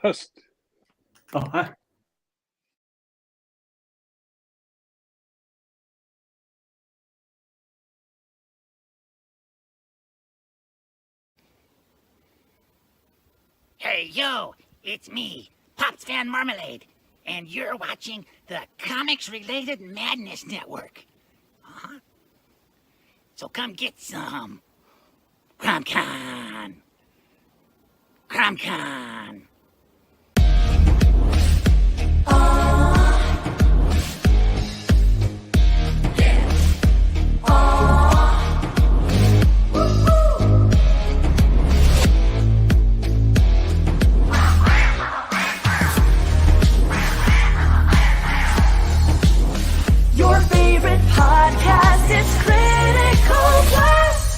Just. Oh, hi. Hey, yo, it's me, Pops Van Marmalade, and you're watching the Comics-Related Madness Network. Uh-huh. So come get some. CromCon. CromCon. Your favorite podcast is Critical Blast.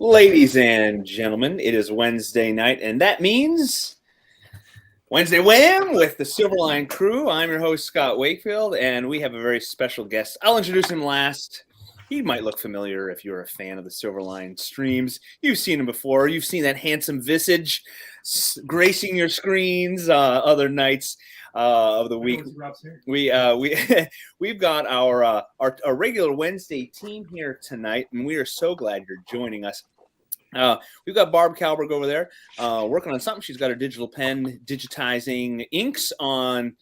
Ladies and gentlemen, it is Wednesday night, and that means Wednesday Wham with the Silverline crew. I'm your host, Scott Wakefield, and we have a very special guest. I'll introduce him last. He might look familiar if you're a fan of the Silverline streams. You've seen him before. You've seen that handsome visage gracing your screens other nights of the week. We've got our regular Wednesday team here tonight, and we are so glad you're joining us. We've got Barb Kalberg over there working on something. She's got her digital pen digitizing inks on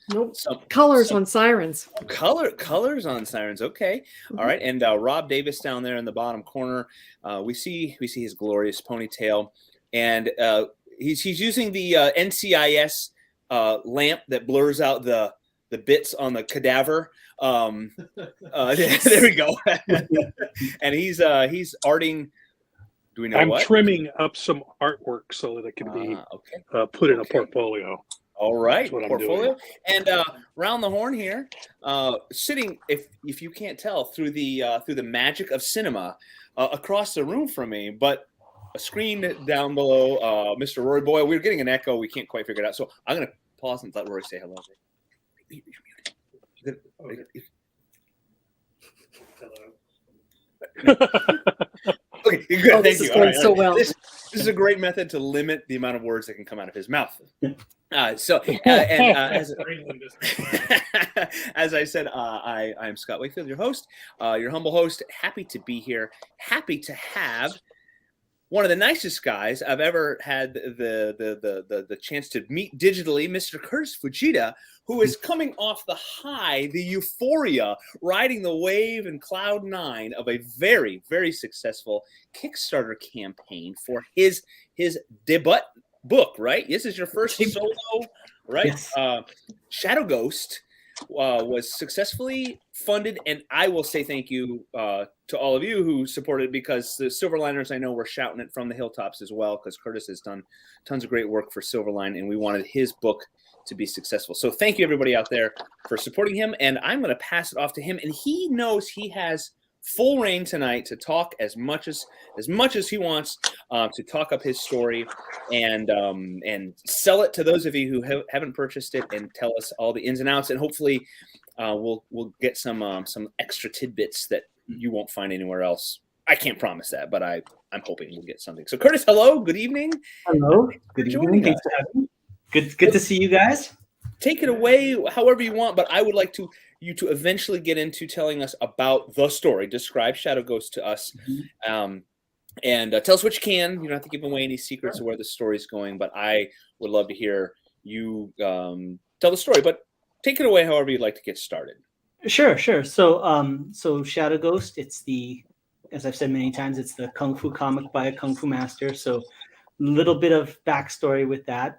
colors on sirens. Colors on sirens. Okay. Mm-hmm. All right. And Rob Davis down there in the bottom corner. We see his glorious ponytail, and he's using the NCIS lamp that blurs out the bits on the cadaver. There we go. And he's arting. Do we know I'm what? trimming up some artwork so that it can be put in a portfolio. All right, portfolio. And round the horn here, sitting, if you can't tell, through the magic of cinema, across the room from me, but a screen down below, Mr. Rory Boyle. We're getting an echo. We can't quite figure it out. So I'm going to pause and let Rory say hello. Okay, good. Oh, Thank this you. is going so well. This is a great method to limit the amount of words that can come out of his mouth. As I said, I'm Scott Wakefield, your host, your humble host. Happy to be here. Happy to have one of the nicest guys I've ever had the chance to meet digitally, Mr. Kurtis Fujita, who is coming off the high, the euphoria, riding the wave in cloud nine of a very, very successful Kickstarter campaign for his debut book, right? This is your first solo, right? Yes. Shadow Ghost was successfully funded, and I will say thank you to all of you who supported, because the Silverliners, I know, were shouting it from the hilltops as well, because Kurtis has done tons of great work for Silverline, and we wanted his book to be successful. So thank you, everybody out there, for supporting him, and I'm going to pass it off to him, and he knows he has full reign tonight to talk as much as he wants, to talk up his story and sell it to those of you who haven't purchased it, and tell us all the ins and outs, and hopefully we'll get some extra tidbits that you won't find anywhere else. I can't promise that, but I'm hoping we'll get something. So Kurtis, hello, good evening. Hello, good evening. Thanks for having me. Good to see you guys. Take it away however you want, but I would like you to eventually get into telling us about the story. Describe Shadow Ghost to us, and tell us what you can. You don't have to give away any secrets of where the story's going, but I would love to hear you tell the story. But take it away however you'd like to get started. Sure. So Shadow Ghost, it's as I've said many times, it's the Kung Fu comic by a Kung Fu master. So a little bit of backstory with that.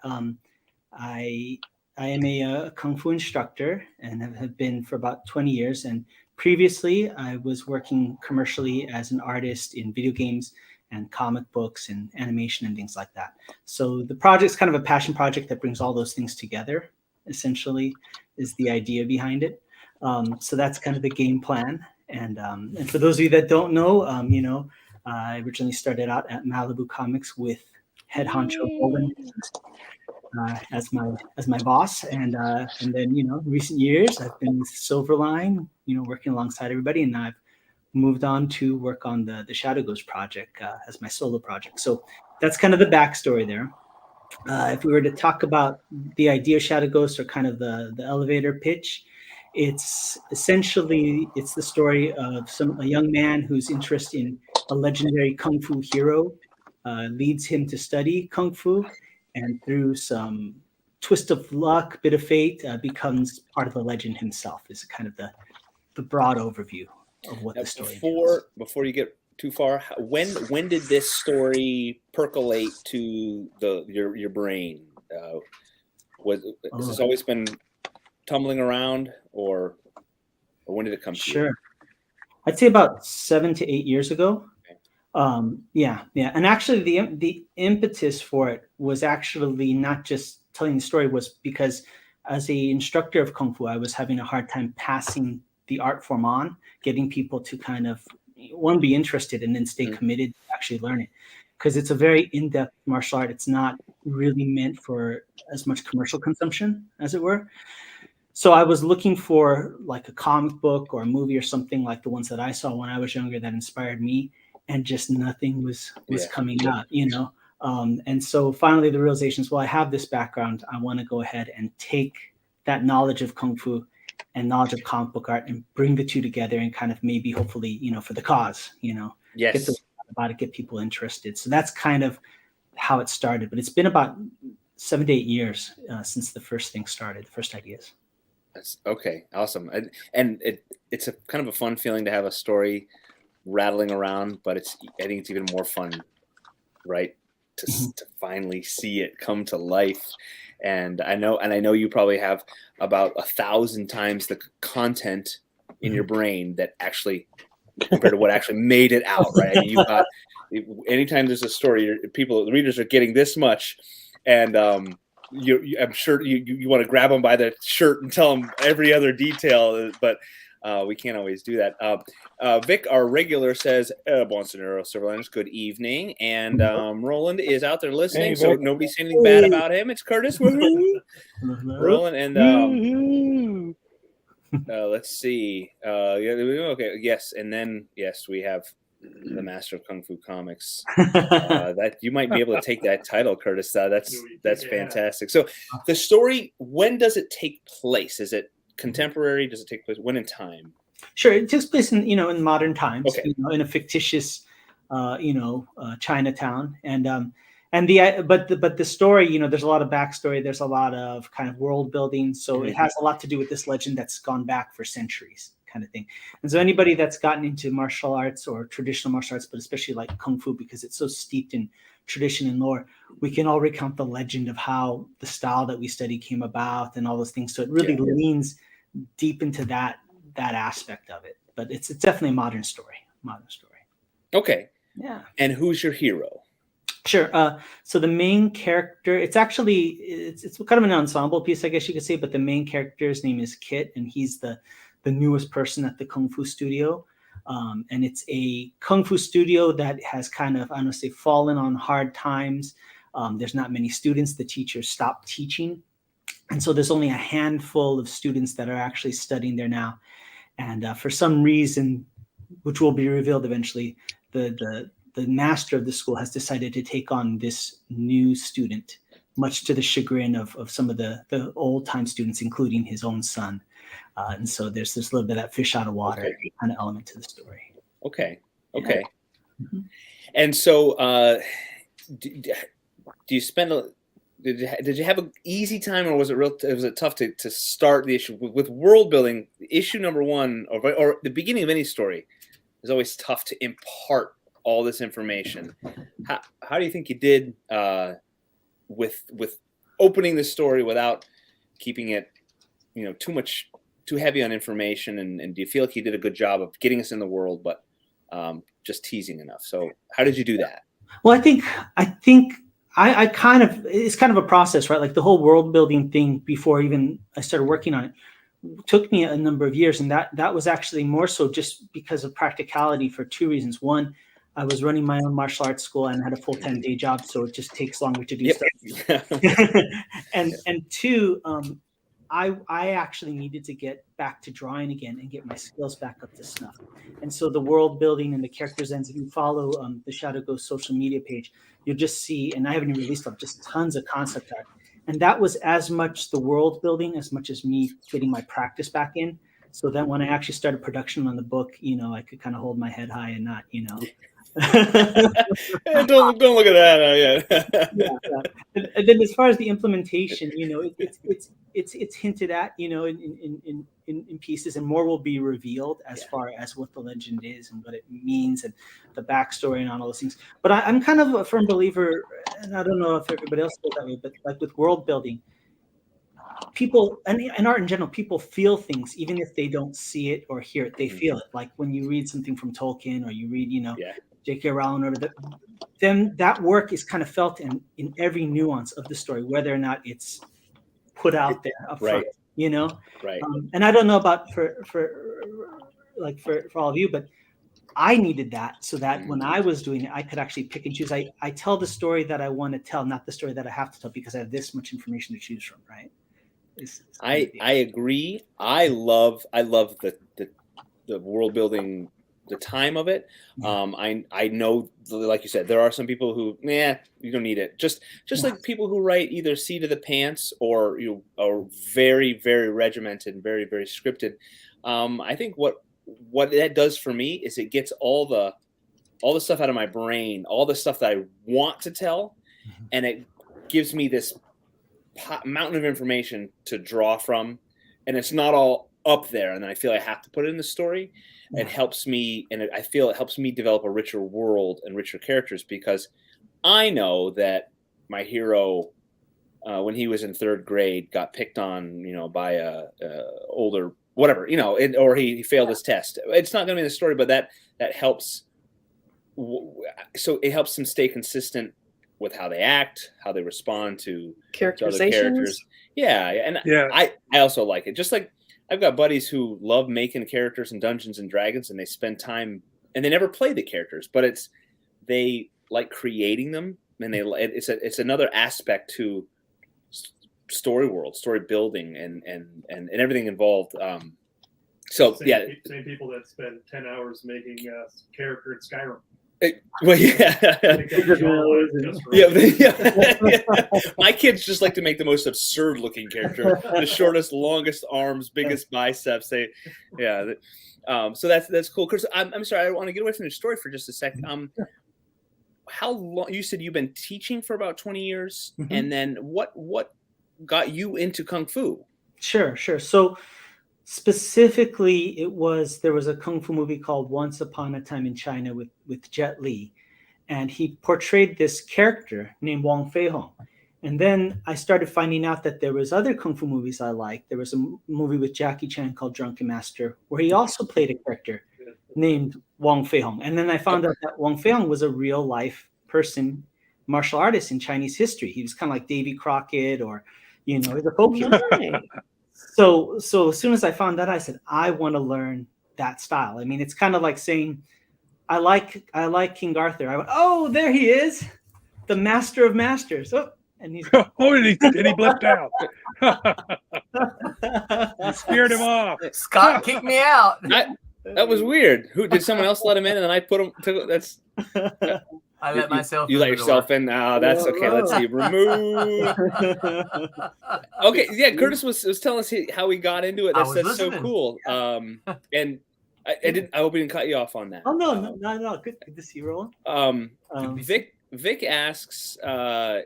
I am a Kung Fu instructor and have been for about 20 years. And previously, I was working commercially as an artist in video games and comic books and animation and things like that. So the project's kind of a passion project that brings all those things together, essentially, is the idea behind it. So that's kind of the game plan. And for those of you that don't know, I originally started out at Malibu Comics with head honcho Golden as my boss, and then in recent years I've been with Silverline, working alongside everybody, and now I've moved on to work on the Shadow Ghost project as my solo project. So that's kind of the backstory there. If we were to talk about the idea of Shadow Ghost, or kind of the elevator pitch, it's essentially the story of a young man whose interest in a legendary Kung Fu hero leads him to study Kung Fu. And through some twist of luck, bit of fate, becomes part of the legend himself. Is kind of the broad overview of what the story is. Before you get too far, when did this story percolate to your brain? Has this always been tumbling around, or when did it come to you? Sure, I'd say about 7 to 8 years ago. Yeah. And actually the impetus for it was actually not just telling the story, was because as a instructor of Kung Fu, I was having a hard time passing the art form on, getting people to kind of, one, be interested, and then stay committed to actually learn it. Because it's a very in-depth martial art. It's not really meant for as much commercial consumption, as it were. So I was looking for like a comic book or a movie or something like the ones that I saw when I was younger that inspired me. And just nothing was coming out, and so finally the realization is, well, I have this background. I want to go ahead and take that knowledge of Kung Fu and knowledge of comic book art and bring the two together, and kind of maybe, hopefully, for the cause, Yes. Get the word about it, get people interested. So that's kind of how it started. But it's been about 7 to 8 years since the first thing started, the first ideas. That's okay. Awesome. And it's a kind of a fun feeling to have a story rattling around, but I think it's even more fun, right, to finally see it come to life. And I know you probably have about 1,000 times the content in your brain that actually, compared to what actually made it out, right? I mean, you've got, anytime there's a story, the readers are getting this much, and I'm sure you want to grab them by the shirt and tell them every other detail, but we can't always do that. Vic, our regular, says, Bonsanero Silverliners, good evening. And Roland is out there listening, so nobody's saying anything bad about him. It's Kurtis. Roland, and Let's see. Okay. Yes, and then yes, we have the Master of Kung Fu Comics. That you might be able to take that title, Curtis. That's fantastic. So, the story. When does it take place? Is it contemporary? Does it take place when in time? Sure, it takes place in in modern times. Okay. In a fictitious, Chinatown, and the story, there's a lot of backstory. There's a lot of kind of world building. So it has a lot to do with this legend that's gone back for centuries, kind of thing. And so anybody that's gotten into martial arts or traditional martial arts, but especially like Kung Fu, because it's so steeped in tradition and lore, we can all recount the legend of how the style that we study came about and all those things. So it really leans deep into that aspect of it. But it's definitely a modern story. Okay. Yeah. And who's your hero? Sure. So the main character, it's kind of an ensemble piece, I guess you could say, but the main character's name is Kit, and he's the newest person at the Kung Fu studio. And it's a Kung Fu studio that has kind of, fallen on hard times. There's not many students. The teachers stopped teaching. And so there's only a handful of students that are actually studying there now. And for some reason, which will be revealed eventually, the master of the school has decided to take on this new student, much to the chagrin of some of the old time students, including his own son. And so there's this little bit of that fish out of water kind of element to the story. Okay. Yeah. Mm-hmm. And so do you spend did you have an easy time, or was it tough to start the issue with world building? Issue number one, or the beginning of any story, is always tough to impart all this information. How do you think you did with opening the story without keeping it too heavy on information, and do you feel like you did a good job of getting us in the world but just teasing enough? So how did you do that? Well, I think I kind of, it's kind of a process, right? Like the whole world building thing before even I started working on it took me a number of years. And that was actually more so just because of practicality for two reasons. One, I was running my own martial arts school and had a full-time day job. So it just takes longer to do stuff. and two, I actually needed to get back to drawing again and get my skills back up to snuff. And so the world building and the characters ends, if you follow the Shadow Ghost social media page, you'll just see, and I haven't even released up, just tons of concept art. And that was as much the world building as much as me getting my practice back in. So that when I actually started production on the book, I could kind of hold my head high and not, Don't look at that. Yeah. And then as far as the implementation, it's hinted at, in pieces, and more will be revealed as far as what the legend is and what it means and the backstory and all those things. But I'm kind of a firm believer, and I don't know if everybody else feels that way, but like with world building, people and art in general, people feel things even if they don't see it or hear it. They feel it. Like when you read something from Tolkien or you read, J.K. Rowling, or then that work is kind of felt in every nuance of the story, whether or not it's put out there up front, Right. And I don't know about for all of you, but I needed that so that when I was doing it, I could actually pick and choose. I tell the story that I want to tell, not the story that I have to tell, because I have this much information to choose from, right? I agree. I love the world building, the time of it. I know, like you said, there are some people who, you don't need it. Just like people who write either seat of the pants or are very, very regimented, very, very scripted. I think what that does for me is it gets all the stuff out of my brain, all the stuff that I want to tell, and it gives me this mountain of information to draw from, and it's not all up there, and then I feel I have to put it in the story. It helps me, and I feel it helps me develop a richer world and richer characters, because I know that my hero, when he was in third grade, got picked on, by a older whatever, or he failed his test. It's not going to be in the story, but that helps. So it helps them stay consistent with how they act, how they respond to other characters. I also like it. Just like I've got buddies who love making characters in Dungeons and Dragons, and they spend time, and they never play the characters, but they like creating them, and it's another aspect to story world, story building, and everything involved. So same people that spend 10 hours making a character in Skyrim. Well, my kids just like to make the most absurd looking character, the shortest, longest arms, biggest biceps. So that's cool. Chris, I'm sorry, I want to get away from your story for just a second. How long? You said you've been teaching for about 20 years, and then what got you into Kung Fu? Sure. So specifically, there was a Kung Fu movie called Once Upon a Time in China with Jet Li, and he portrayed this character named Wong Fei Hong. And then I started finding out that there was other Kung Fu movies I liked. There was a movie with Jackie Chan called Drunken Master, where he also played a character named Wong Fei Hong. And then I found out that Wong Fei Hong was a real life person, martial artist in Chinese history. He was kind of like Davy Crockett, or he's a folk hero. So as soon as I found that, I said, I want to learn that style. I mean, it's kind of like saying, I like King Arthur. I went, oh, there he is, the master of masters. Oh, and he's and he blipped out. You scared him off. Scott kicked me out. That was weird. Who did someone else let him in, and then I put him? That's. I let myself. You let yourself in. Now that's okay. Let's see. Remove. Okay, yeah. Curtis was telling us how he got into it. That's so cool. And I hope we didn't cut you off on that. Oh no. Good to see you, Roland. Vic asks.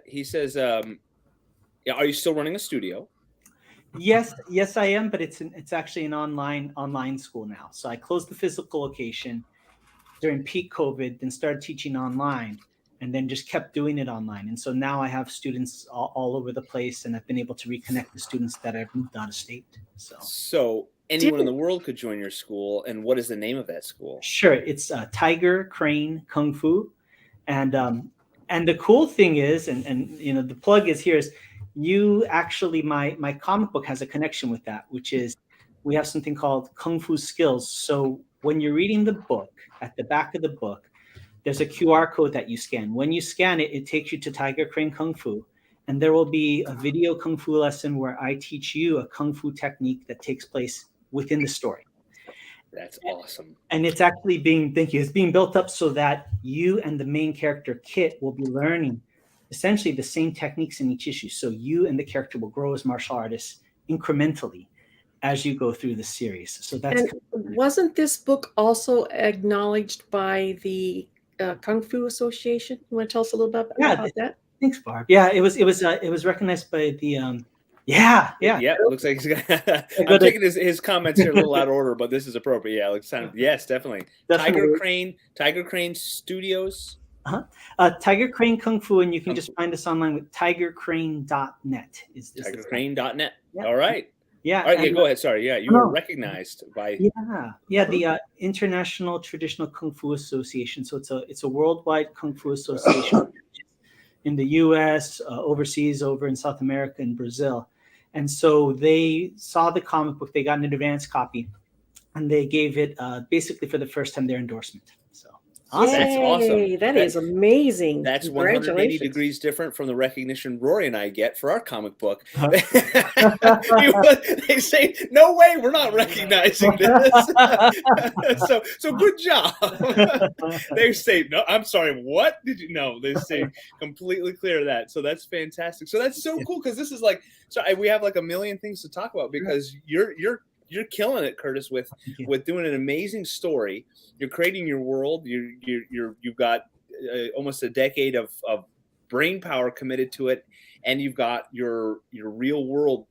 He says, "Are you still running a studio?" Yes, I am, but it's actually an online school now. So I closed the physical location during peak COVID, then started teaching online, and then just kept doing it online. And so now I have students all over the place, and I've been able to reconnect with students that I've moved out of state. So anyone in the world could join your school. And what is the name of that school? Sure, it's Tiger Crane Kung Fu, and the cool thing is, and the plug is here is, you actually, my comic book has a connection with that, which is we have something called Kung Fu Skills. So when you're reading the book, at the back of the book, there's a QR code that you scan. When you scan it, it takes you to Tiger Crane Kung Fu, and there will be a video Kung Fu lesson where I teach you a Kung Fu technique that takes place within the story. That's awesome. And it's actually it's being built up so that you and the main character, Kit, will be learning essentially the same techniques in each issue. So you and the character will grow as martial artists incrementally as you go through the series. So that's. And wasn't this book also acknowledged by the Kung Fu Association? You want to tell us a little bit about that? Thanks, Barb. Yeah, it was recognized by the. Yeah. It looks like he's got. I'm taking his comments here a little out of order, but this is appropriate. Yeah, yes, definitely. Tiger Crane Studios. Tiger Crane Kung Fu, and you can just find us online with tigercrane.net. Tigercrane.net. Yeah. All right. Yeah. All right. Go ahead. Sorry. Yeah, you were recognized by. Yeah. The International Traditional Kung Fu Association. So it's a worldwide Kung Fu association in the U.S., overseas, over in South America and Brazil, and so they saw the comic book. They got an advance copy, and they gave it basically for the first time their endorsement. So. Awesome. That's awesome. That is amazing. That's 180 degrees different from the recognition Rory and I get for our comic book. They say, "No way, we're not recognizing this." so good job. They say, "No, I'm sorry. What did you know?" They say completely clear of that. So that's fantastic. So that's so cool because this is we have like a million things to talk about because you're killing it, Curtis, with doing an amazing story. You're creating your world. You've got almost a decade of brain power committed to it, and you've got your real world,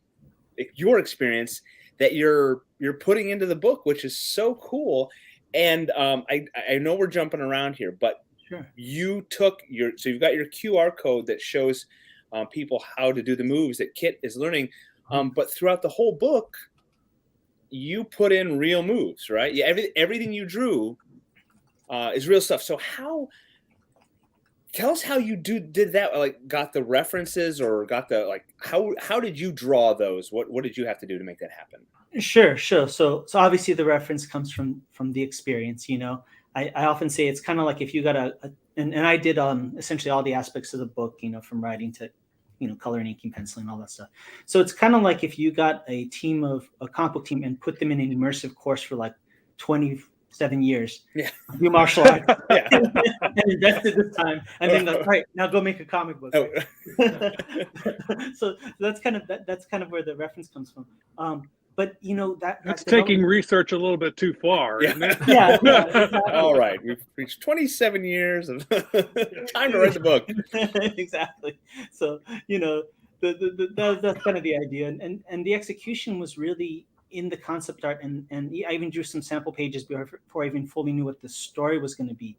your experience that you're putting into the book, which is so cool. And I know we're jumping around here, but you took you've got your QR code that shows people how to do the moves that Kit is learning, but throughout the whole book, you put in real moves, right? Yeah, everything you drew is real stuff. So tell us how you did that, like got the references or got the how did you draw those? What did you have to do to make that happen? Sure. So obviously the reference comes from the experience, I often say it's kind of like if you got and I did essentially all the aspects of the book, from writing to color and inking, penciling, all that stuff. So it's kind of like if you got a comic book team and put them in an immersive course for like 27 years, do martial arts, and invested this time, and then all right, now go make a comic book. Right? So that's kind of where the reference comes from. But that's taking research a little bit too far. Isn't it? Exactly. All right, we've reached 27 years of time to write the book. Exactly. So that's kind of the idea, and the execution was really in the concept art, and I even drew some sample pages before I even fully knew what the story was going to be.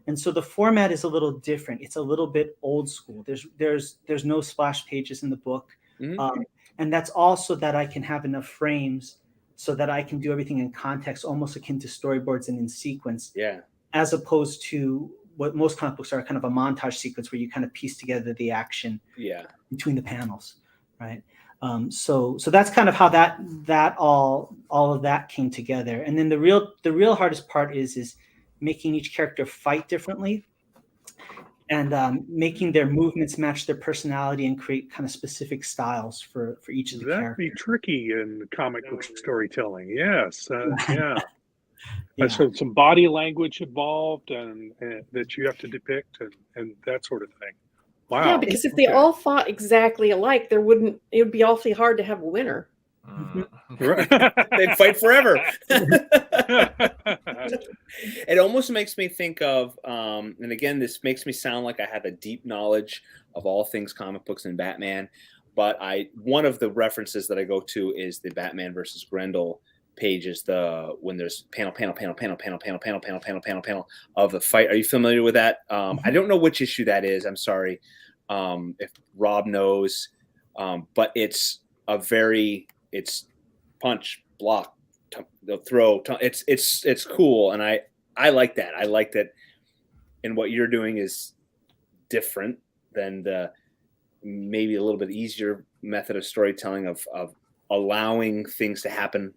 And so the format is a little different. It's a little bit old school. There's no splash pages in the book. Mm-hmm. And that's also that I can have enough frames so that I can do everything in context, almost akin to storyboards and in sequence. Yeah. As opposed to what most comic books are, kind of a montage sequence where you kind of piece together the action between the panels, right? So that's kind of how that all of that came together. And then the real hardest part is making each character fight differently, and making their movements match their personality and create kind of specific styles for each of the characters. That'd be tricky in comic book storytelling. Yes, So some body language involved, and that you have to depict, and that sort of thing. Wow. Yeah, because if they all fought exactly alike, it would be awfully hard to have a winner. Right. They'd fight forever. It almost makes me think of, and again, this makes me sound like I have a deep knowledge of all things comic books and Batman, but one of the references that I go to is the Batman versus Grendel pages, when there's panel of the fight. Are you familiar with that? I don't know which issue that is. I'm sorry if Rob knows, but it's it's punch, block, throw. It's cool, and I like that. I like that, and what you're doing is different than the maybe a little bit easier method of storytelling of allowing things to happen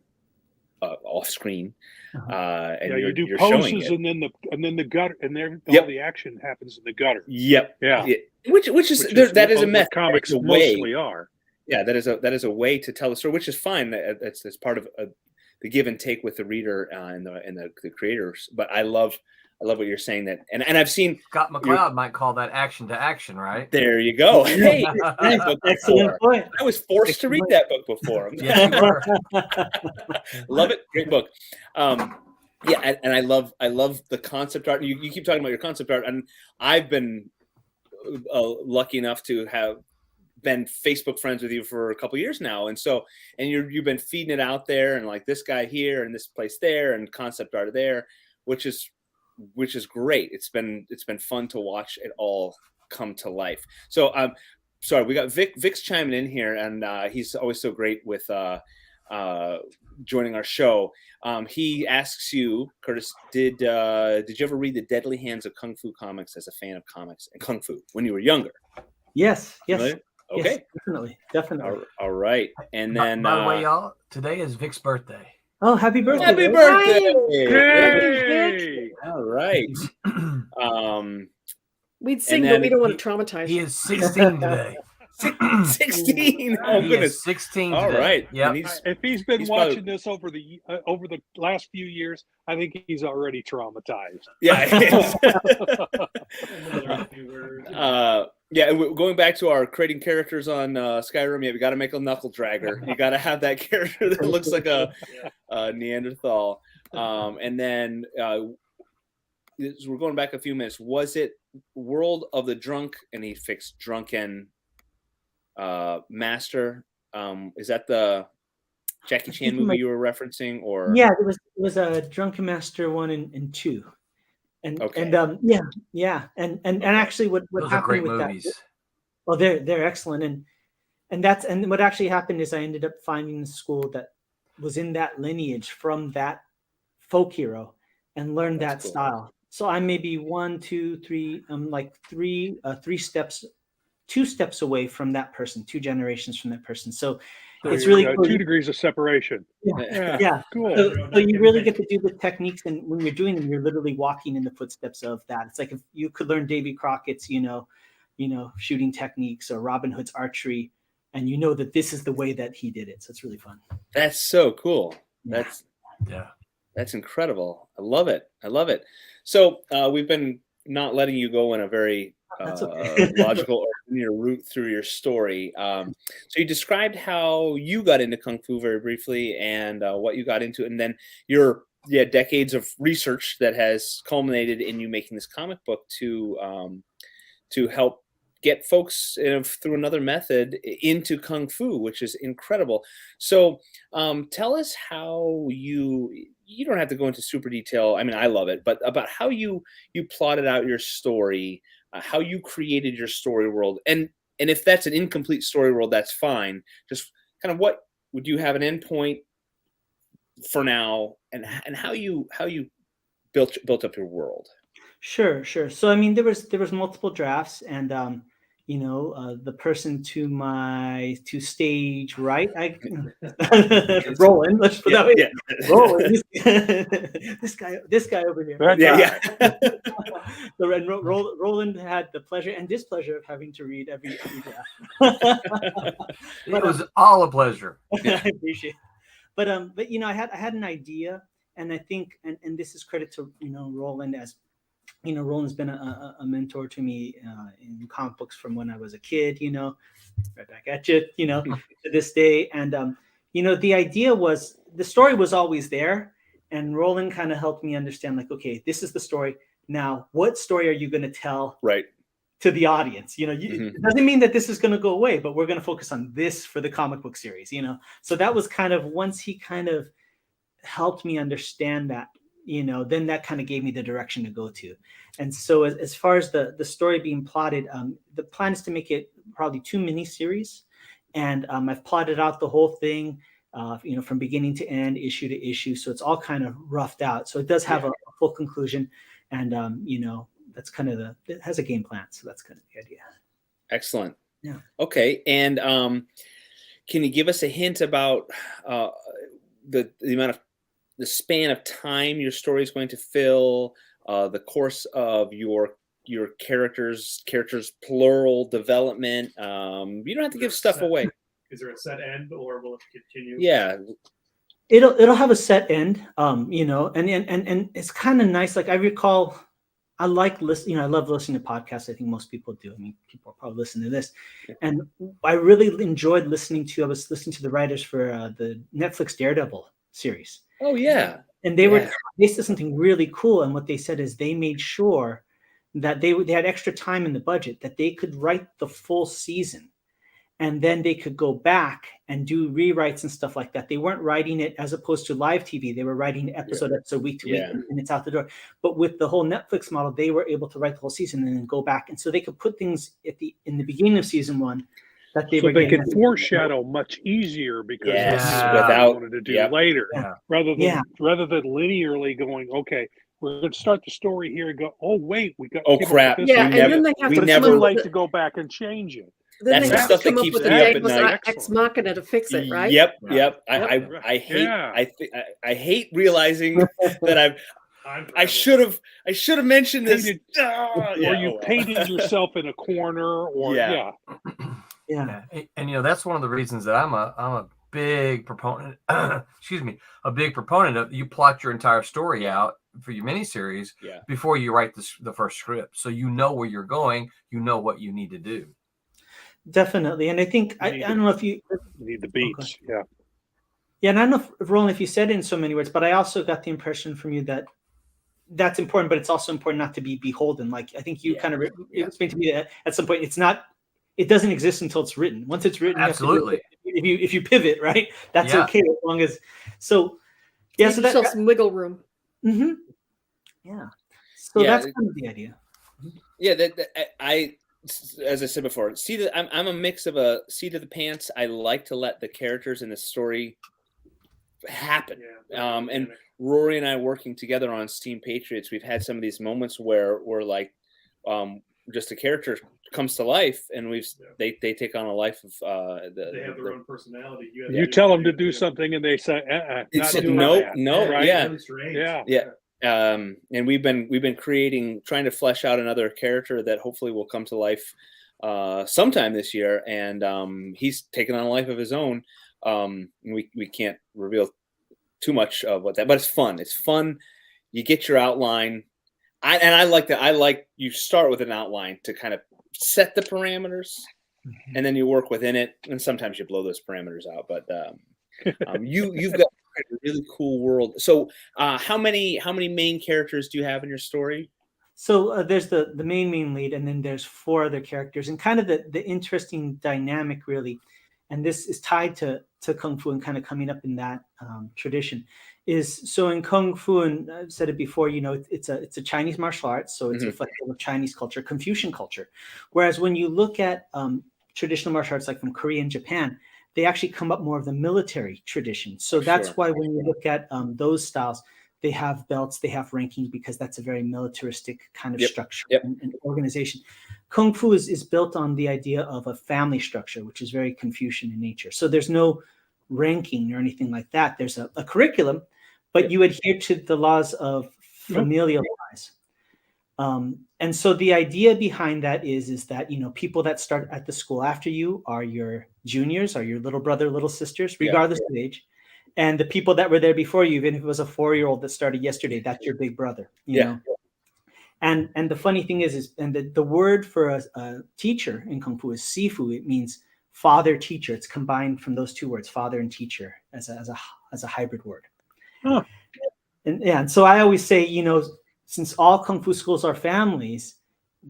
off screen. And you do poses, and then the gutter, and then all the action happens in the gutter. Yep. Yeah. Which is that is a method. Comics mostly are. Yeah, that is a way to tell the story, which is fine. That's part of the give and take with the reader and the creators. But I love what you're saying, that, and I've seen Scott McCloud might call that action to action, right? There you go. Hey, excellent point. I was forced to read that book before. Yeah, you were. Love it. Great book. Yeah, and I love the concept art. You keep talking about your concept art, and I've been lucky enough to have been Facebook friends with you for a couple of years now, and you've been feeding it out there, and like this guy here and this place there and concept art there, which is great. It's been fun to watch it all come to life. So sorry, we got Vic's chiming in here, and he's always so great with joining our show. He asks you, Curtis, did you ever read The Deadly Hands of Kung Fu Comics as a fan of comics and Kung Fu when you were younger? Yes. Really? Okay. Yes, definitely. All right. And then, by the way, y'all, today is Vic's birthday. Oh, happy birthday! Happy birthday! Hey! All right. We'd sing, but we don't want to traumatize. He is 16 today. 16. Oh goodness, 16. All right. Yeah. If he's been watching this over the last few years, I think he's already traumatized. Yeah. Yeah, and going back to our creating characters on Skyrim, we got to make a knuckle dragger. You got to have that character that looks like a Neanderthal. And then we're going back a few minutes. Was it World of the Drunk? And he fixed Drunken Master. Is that the Jackie Chan movie you were referencing? Or yeah, it was a Drunken Master 1 and 2. And actually what Those happened are great with movies. that? Well, they're excellent, and what actually happened is I ended up finding a school that was in that lineage from that folk hero and learned that style. So I'm maybe 1, 2, 3. I'm like two steps away from that person, 2 generations from that person. So it's really cool. 2 degrees of separation. Yeah. Cool. So you really get to do the techniques, and when you're doing them, you're literally walking in the footsteps of that. It's like if you could learn Davy Crockett's, shooting techniques or Robin Hood's archery, and you know that this is the way that he did it. So it's really fun. That's so cool. Yeah. That's incredible. I love it. So we've been not letting you go in a very logical or linear route through your story. So you described how you got into Kung Fu very briefly and what you got into, and then your decades of research that has culminated in you making this comic book to help get folks through another method into Kung Fu, which is incredible. So tell us how you don't have to go into super detail. I mean, I love it, but about how you plotted out your story, how you created your story world. And if that's an incomplete story world, that's fine. Just kind of what would you have an endpoint for now, and how you built up your world. Sure. So I mean, there was multiple drafts, and the person to stage right, Roland. Let's put that way. Yeah. Roland, this guy over here. Yeah. So Roland had the pleasure and displeasure of having to read every draft. It was all a pleasure. I appreciate it. But I had an idea, and I think, and this is credit to Roland, as Roland's been a mentor to me in comic books from when I was a kid. Right back at you, to this day. And the idea was, the story was always there, and Roland kind of helped me understand, like, okay, this is the story. Now, what story are you going to tell? Right. To the audience, it doesn't mean that this is going to go away, but we're going to focus on this for the comic book series, So that was kind of, once he kind of helped me understand that, then that kind of gave me the direction to go to. And so as far as the story being plotted, the plan is to make it probably 2 miniseries, and I've plotted out the whole thing, from beginning to end, issue to issue. So it's all kind of roughed out. So it does have a full conclusion, and that's kind of it has a game plan. So that's kind of the idea. Excellent. Yeah. Okay. And can you give us a hint about the amount of the span of time your story is going to fill, the course of your characters plural development? You don't have to give stuff away. Is there a set end, or will it continue? Yeah. It'll have a set end, and it's kind of nice. Like, I recall, I like listening. I love listening to podcasts. I think most people do. I mean, people are probably listening to this, and I really enjoyed listening to. I was listening to the writers for the Netflix Daredevil series. Oh yeah, and they said something really cool. And what they said is they made sure that they had extra time in the budget, that they could write the full season, and then they could go back and do rewrites and stuff like that. They weren't writing it as opposed to live TV. They were writing episode week to week, and it's out the door. But with the whole Netflix model, they were able to write the whole season and then go back. And so they could put things in the beginning of season 1 that they could foreshadow much easier, because without they wanted to do later, Yeah. rather than linearly going, okay, we're going to start the story here and go, oh wait, we got crap. Yeah, and then they have to it's too late to go back and change it. Then That's they the have to stuff that come up keeps with me a up at diagnosis night. ex machina to fix it, right? Yep. I Yeah. hate realizing that I should have mentioned this. Or you painted yourself in a corner, or Yeah. And that's one of the reasons that I'm a big proponent. Excuse me, a big proponent of, you plot your entire story out for your miniseries before you write the first script, so you know where you're going, you know what you need to do. Definitely. And I think I don't know if you need the beats. Yeah, and I don't know if, Roland, if you said it in so many words, but I also got the impression from you that that's important, but it's also important not to be beholden. Like, I think you kind of explained to me that at some point it doesn't exist until it's written. Once it's written, absolutely. If you pivot, right, that's okay, as long as so. Yeah, Give so yourself some wiggle room. Mm-hmm. Yeah. So that's kind of the idea. Yeah, I, as I said before, I'm a mix of a seat of the pants. I like to let the characters in the story happen. And Rory and I working together on Steam Patriots, we've had some of these moments where we're like, just a character comes to life, and they take on a life of they have their own personality. You tell them to do something, and they say, no, right? And we've been trying to flesh out another character that hopefully will come to life sometime this year, and he's taken on a life of his own. We can't reveal too much of what that, but it's fun. It's fun. You get your outline. I like that. I like you start with an outline to kind of set the parameters, and then you work within it. And sometimes you blow those parameters out, but you've got a really cool world. So how many main characters do you have in your story? So there's the main lead, and then there's 4 other characters, and kind of the interesting dynamic, really, and this is tied to Kung Fu and kind of coming up in that tradition, is so in Kung Fu, and I've said it before, it's a Chinese martial arts, so it's reflective of Chinese culture, Confucian culture. Whereas when you look at traditional martial arts like from Korea and Japan, they actually come up more of the military tradition. So that's why when you look at those styles, they have belts, they have ranking, because that's a very militaristic kind of structure and organization. Kung Fu is built on the idea of a family structure, which is very Confucian in nature. So there's no ranking or anything like that. There's a curriculum, but you adhere to the laws of familial ties. And so the idea behind that is that, people that start at the school after you are your juniors, are your little brother, little sisters, regardless of age. And the people that were there before you, even if it was a 4-year-old that started yesterday, that's your big brother, you know? And the funny thing is the word for a teacher in Kung Fu is Sifu. It means father teacher. It's combined from those 2 words, father and teacher, as a hybrid word. Huh. And so I always say, since all Kung Fu schools are families,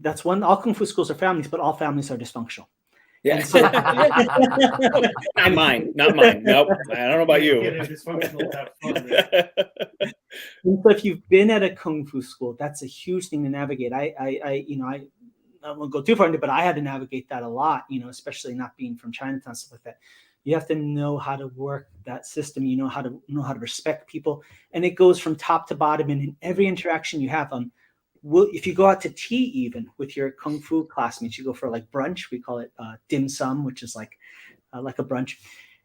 all Kung Fu schools are families, but all families are dysfunctional. Yeah. So, not mine. Nope. I don't know about you. And so if you've been at a Kung Fu school, that's a huge thing to navigate. I won't go too far into it, but I had to navigate that a lot, especially not being from Chinatown, stuff like that. You have to know how to work that system. You know how to respect people, and it goes from top to bottom. And in every interaction you have, if you go out to tea, even with your Kung Fu classmates, you go for like brunch. We call it dim sum, which is like a brunch.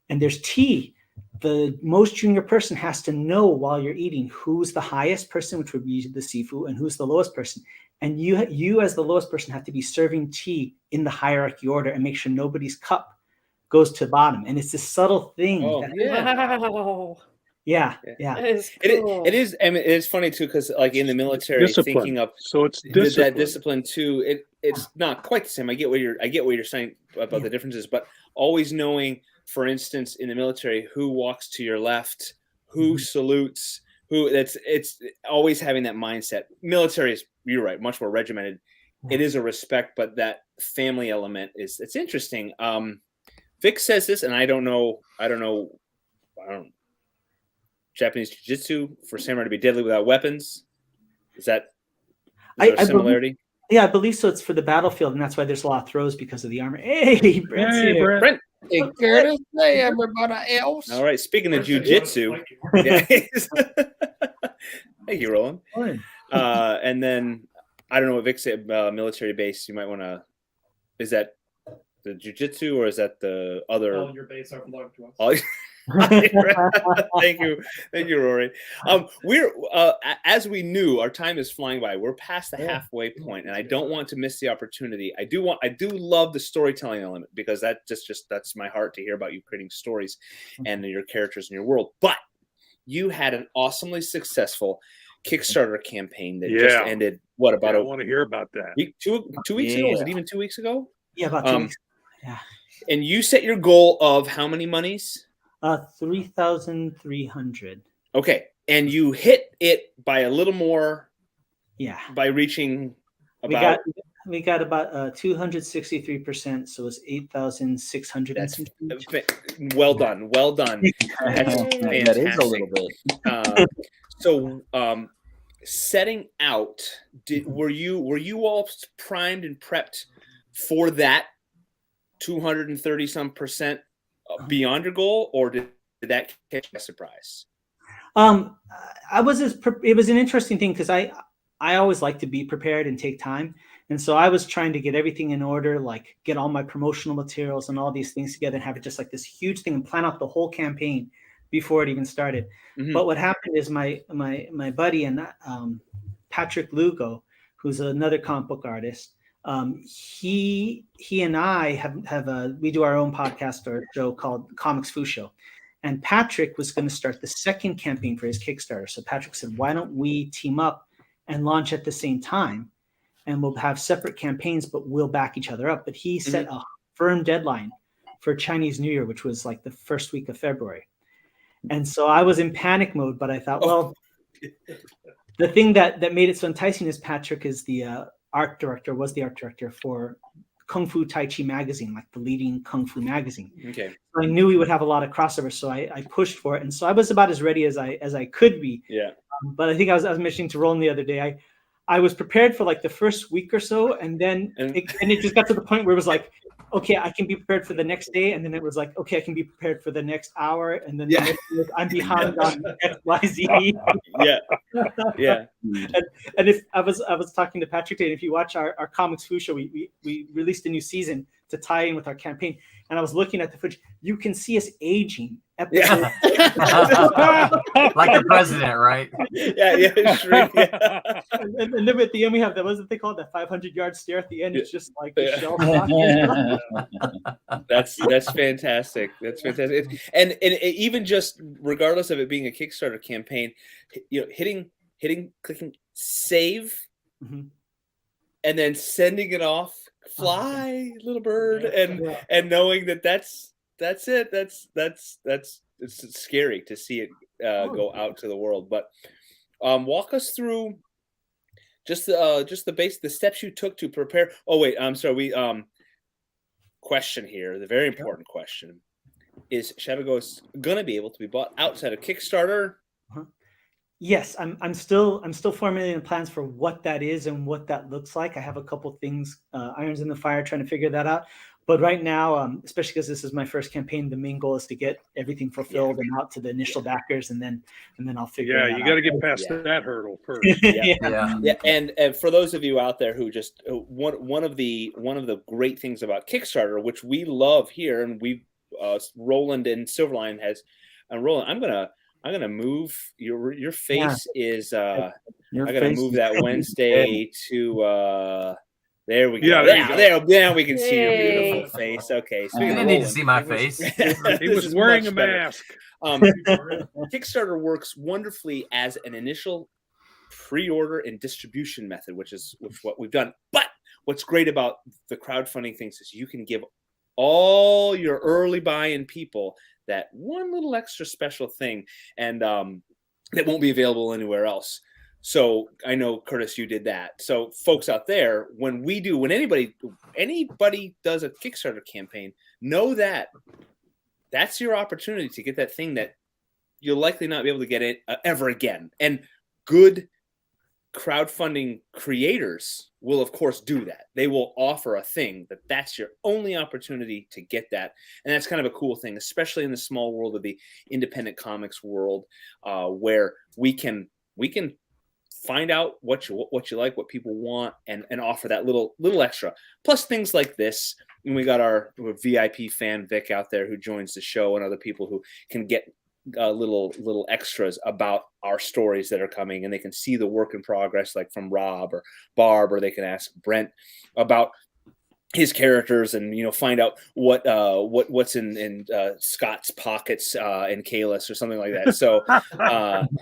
And there's tea. The most junior person has to know while you're eating who's the highest person, which would be the Sifu, and who's the lowest person. And you as the lowest person have to be serving tea in the hierarchy order and make sure nobody's cup goes to the bottom. And it's this subtle thing. Wow. Yeah. That is cool. It is. I mean, it's funny too, because like in the military, Discipline. thinking of So it's discipline. that discipline too. It's not quite the same. I get what you're saying about the differences, but always knowing, for instance, in the military, who walks to your left, who salutes, it's always having that mindset. Military is, you're right, much more regimented. It is a respect, but that family element it's interesting. Vic says this, and I don't know. Japanese jiu-jitsu for samurai to be deadly without weapons. Is there a similarity? I believe so. It's for the battlefield, and that's why there's a lot of throws because of the armor. Hey, Brent's here. Brent. Hey, Curtis. Hey, everybody else. All right. Speaking of jiu-jitsu. Thank you, Roland. And then, I don't know what Vic said, military base. You might want to, is that the jiu-jitsu or is that the other? All your base are belong to us. Thank you, Rory. We're as we knew, our time is flying by. We're past the halfway point, and I don't want to miss the opportunity. I do love the storytelling element, because that's my heart, to hear about you creating stories and your characters in your world. But you had an awesomely successful Kickstarter campaign that just ended. What about? I want to hear about that. Two weeks ago? Was it even 2 weeks ago? Yeah, about 2 weeks. Yeah. And you set your goal of how many monies? 3,300. Okay, and you hit it by a little more. Yeah. By reaching about. We got about 263%, so it's 8,600. That's well done. That's fantastic. That is a little bit. So, setting out, were you all primed and prepped for that 230 some percent beyond your goal, or did that catch you by surprise? It was an interesting thing, because I always like to be prepared and take time. And so I was trying to get everything in order, like get all my promotional materials and all these things together and have it just like this huge thing and plan out the whole campaign before it even started. Mm-hmm. But what happened is my buddy and Patrick Lugo, who's another comic book artist, He and I we do our own podcast or show called Comics Fu Show, and Patrick was going to start the second campaign for his Kickstarter. So Patrick said, "Why don't we team up and launch at the same time, and we'll have separate campaigns, but we'll back each other up." But he set a firm deadline for Chinese New Year, which was like the first week of February. And so I was in panic mode, but I thought, well, the thing that made it so enticing is Patrick is the art director for Kung Fu Tai Chi magazine, like the leading Kung Fu magazine. Okay. So I knew we would have a lot of crossover, so I pushed for it. And so I was about as ready as I could be. Yeah. But I think I was mentioning to Roland the other day, I was prepared for like the first week or so, and then it just got to the point where it was like, okay, I can be prepared for the next day, and then it was like, okay, I can be prepared for the next hour, and then the next day, I'm behind on XYZ. Yeah. And if I was talking to Patrick today, if you watch our Comics Fu Show, we released a new season to tie in with our campaign, and I was looking at the footage. You can see us aging. Like the president, right? Sure. And then at the end we have that, what they call it, that 500-yard stare at the end. It's just like the shelf. That's fantastic. That's fantastic. And even just regardless of it being a Kickstarter campaign, clicking save, and then sending it off, fly, little bird, and knowing that's it. It's scary to see it go out to the world. But walk us through just the steps you took to prepare. Oh wait, I'm sorry. Question here. The very important question is: Shadow Ghost gonna be able to be bought outside of Kickstarter? Yes, I'm still formulating plans for what that is and what that looks like. I have a couple things, irons in the fire, trying to figure that out. But right now, especially because this is my first campaign, the main goal is to get everything fulfilled and out to the initial backers, and then I'll figure. Yeah, you got to get past that hurdle first. And for those of you out there who just one of the great things about Kickstarter, which we love here, and we Roland and Silverline has, Roland, I'm gonna move your face is I gotta move that Wednesday to. There we go. There we can see your beautiful face. Okay. You didn't need to see my face. He was wearing a mask. Kickstarter works wonderfully as an initial pre-order and distribution method, which is what we've done. But what's great about the crowdfunding things is you can give all your early buy-in people that one little extra special thing, and that won't be available anywhere else. So I know, Curtis, you did that. So folks out there, when anybody does a Kickstarter campaign, know that that's your opportunity to get that thing that you'll likely not be able to get it ever again. And good crowdfunding creators will, of course, do that. They will offer a thing that's your only opportunity to get that. And that's kind of a cool thing, especially in the small world of the independent comics world, where we can find out what you like, what people want, and offer that little extra. Plus things like this, and we got our VIP fan Vic out there who joins the show, and other people who can get little extras about our stories that are coming, and they can see the work in progress, like from Rob or Barb, or they can ask Brent about his characters, and find out what's in Scott's pockets in Kalis or something like that. So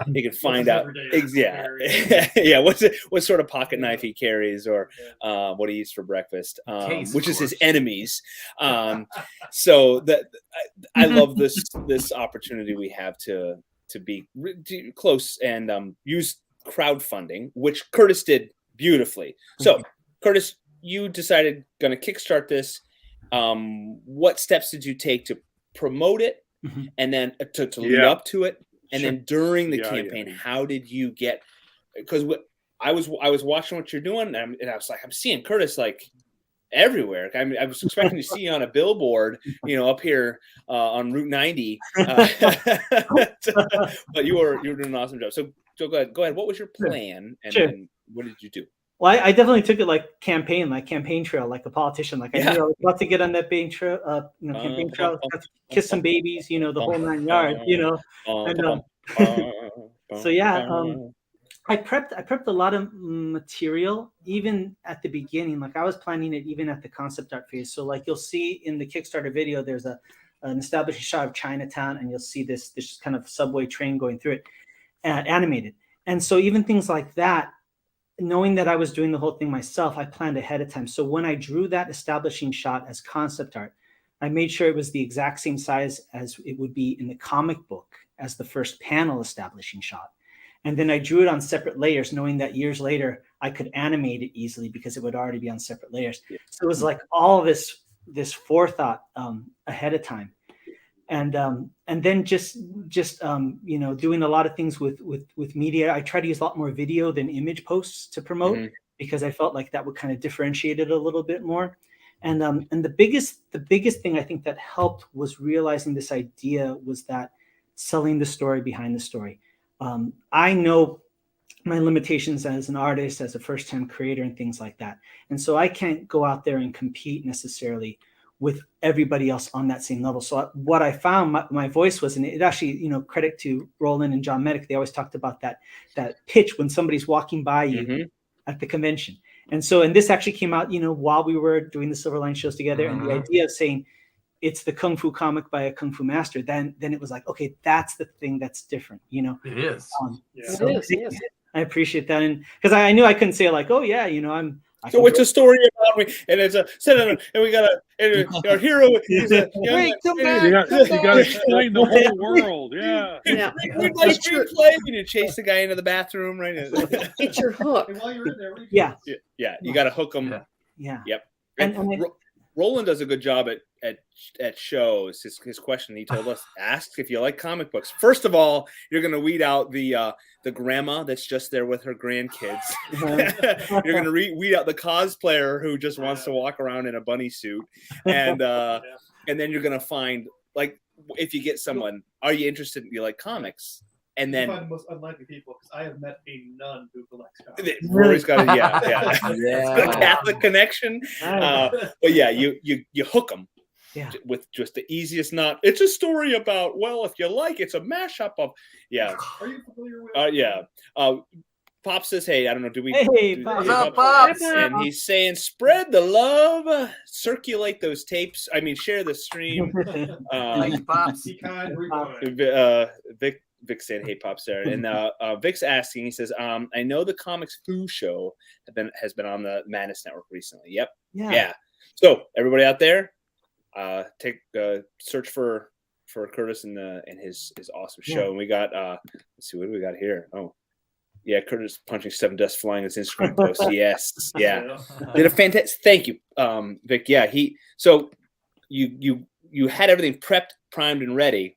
you can find out what sort of pocket knife he carries, or what he eats for breakfast, which is his enemies. So that I love this opportunity we have to be close and use crowdfunding, which Curtis did beautifully. So Curtis, you decided going to kickstart this. What steps did you take to promote it, and then to lead up to it, and then during the campaign, how did you get? Because I was watching what you're doing, and I was like, I'm seeing Curtis like everywhere. I mean, I was expecting to see you on a billboard, up here on Route 90, but you were doing an awesome job. So go ahead. What was your plan, and what did you do? Well, I definitely took it like campaign trail, like a politician. Like I knew I was about to get on that campaign trail, got to kiss some babies, the whole 9 yards, And so I prepped a lot of material even at the beginning. Like I was planning it even at the concept art phase. So like you'll see in the Kickstarter video, there's an establishing shot of Chinatown, and you'll see this kind of subway train going through it, animated. And so even things like that, knowing that I was doing the whole thing myself, I planned ahead of time. So when I drew that establishing shot as concept art, I made sure it was the exact same size as it would be in the comic book as the first panel establishing shot. And then I drew it on separate layers, knowing that years later I could animate it easily because it would already be on separate layers. So it was like all this forethought ahead of time, and then just doing a lot of things with media. I try to use a lot more video than image posts to promote because I felt like that would kind of differentiate it a little bit more. And the biggest thing I think that helped was realizing this idea was that selling the story behind the story. I know my limitations as an artist, as a first-time creator and things like that. And so I can't go out there and compete necessarily with everybody else on that same level. So what I found my voice was, and it actually, credit to Roland and John Medic, they always talked about that pitch when somebody's walking by you at the convention. And this actually came out, while we were doing the Silver Line shows together, and the idea of saying, it's the Kung Fu comic by a Kung Fu master, then it was like, okay, that's the thing that's different, It is. It is. I appreciate that. And because I knew I couldn't say like, oh yeah, So it's a story about me, and it's a and we got our hero. He's a Wait, come back. You got to explain the whole world. Yeah. Read my screenplay, and you chase the guy into the bathroom, right? It's your hook. And while you're in there, Yeah. Yeah, you got to hook them. Yeah. Yep. And Roland does a good job at shows. His question he told us asks if you like comic books. First of all, you're going to weed out the grandma that's just there with her grandkids. You're going to weed out the cosplayer who just wants to walk around in a bunny suit, and then you're going to find, like, if you get someone, are you interested? You like comics? And then find the most unlikely people, because I have met a nun who collects comics. Rory's got a Catholic connection. But yeah, you hook them with just the easiest knot. It's a story about, well, if you like, it's a mashup of Are you familiar with? Pops says, hey, I don't know, do we? Hey, Pops. What's up, Pops? And he's saying, spread the love, circulate those tapes. I mean, share the stream. Thanks, Pops. Be kind, rewind. Vic saying, hey, Pops there. And Vic's asking, he says, I know the Comics Fu show has been on the Mantis Network recently. Yep. Yeah. So everybody out there, take search for Curtis and his awesome show. And we got let's see, what do we got here? Oh, yeah, Curtis punching 7 dust flying his Instagram post. Yes. Yeah. Did a fantastic, thank you, Vic. Yeah, so you had everything prepped, primed, and ready.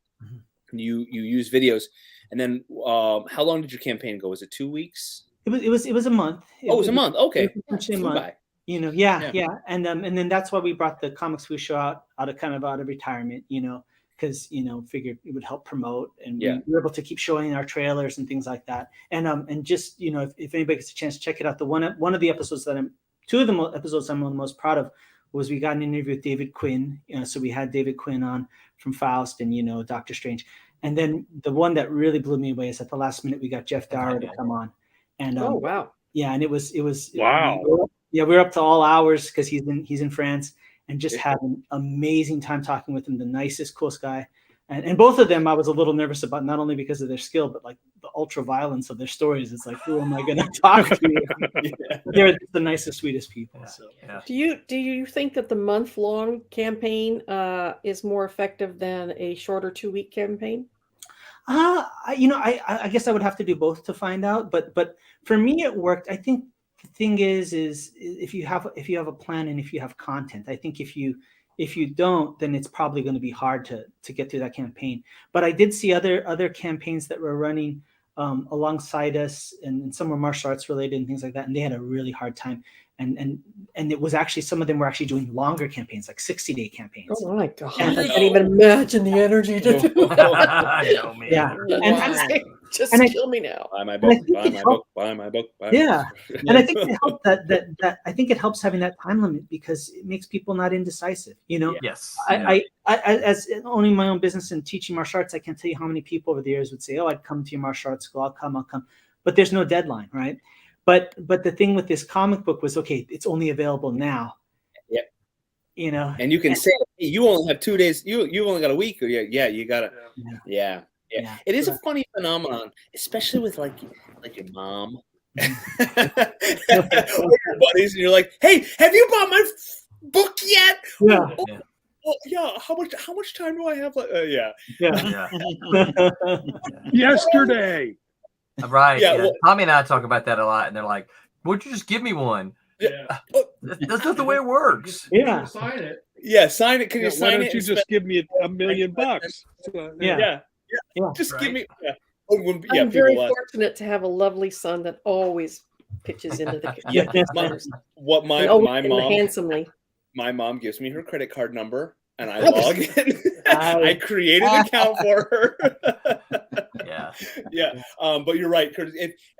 You use videos, and then how long did your campaign go? Was it 2 weeks? It was a month. It was a month. Okay. It was actually a month. Yeah. And then that's why we brought the Comics Fu show out of retirement, because figured it would help promote, and we were able to keep showing our trailers and things like that. And just if anybody gets a chance to check it out, one of the episodes two of the episodes I'm the most proud of was we got an interview with David Quinn. So we had David Quinn on from Faust and Doctor Strange. And then the one that really blew me away is at the last minute we got Jeff Dara to come on. And oh wow. Yeah, and it was wow. We were up to all hours because he's in France, and just had an amazing time talking with him. The nicest, coolest guy. And both of them I was a little nervous about, not only because of their skill, but like the ultra violence of their stories. It's like, who am I going to talk to? They're the nicest, sweetest people. So. Yeah. Do you think that the month-long campaign is more effective than a shorter 2-week campaign? I guess I would have to do both to find out. But for me, it worked. I think the thing is if you have a plan and if you have content, I think if you don't, then it's probably going to be hard to get through that campaign. But I did see other campaigns that were running alongside us, and some were martial arts related and things like that, and they had a really hard time. And it was actually, some of them were actually doing longer campaigns, like 60-day campaigns. Oh my God! I can't even imagine the energy to do that. I know, man. Yeah, and kill me now. Buy my book. Buy my book. Yeah, and I think it helped that I think it helps having that time limit, because it makes people not indecisive. Yes. I as owning my own business and teaching martial arts, I can't tell you how many people over the years would say, "Oh, I'd come to your martial arts school. I'll come." but there's no deadline, right? But the thing with this comic book was, okay, it's only available now. Yep. You know, and you can say, hey, you only have 2 days. You only got a week. Or you got to. Yeah. It is a funny phenomenon, especially with like your mom. Or your buddies, and you're like, "Hey, have you bought my book yet?" Yeah. Yeah. How much time do I have? Yesterday. Right. Yeah, Yeah. well- Tommy and I talk about that a lot, and they're like, "Would you just give me one?" That's not the way it works. Yeah. Sign it. Yeah, sign it. Can you Why sign don't it? you and just spend- give me $1 million? Yeah. Just give me. Yeah. I'm very people ask, fortunate to have a lovely son that always pitches into the Yeah, what my mom handsomely. My mom gives me her credit card number, and I log in. I create an account for her. Yeah. But you're right, Curtis.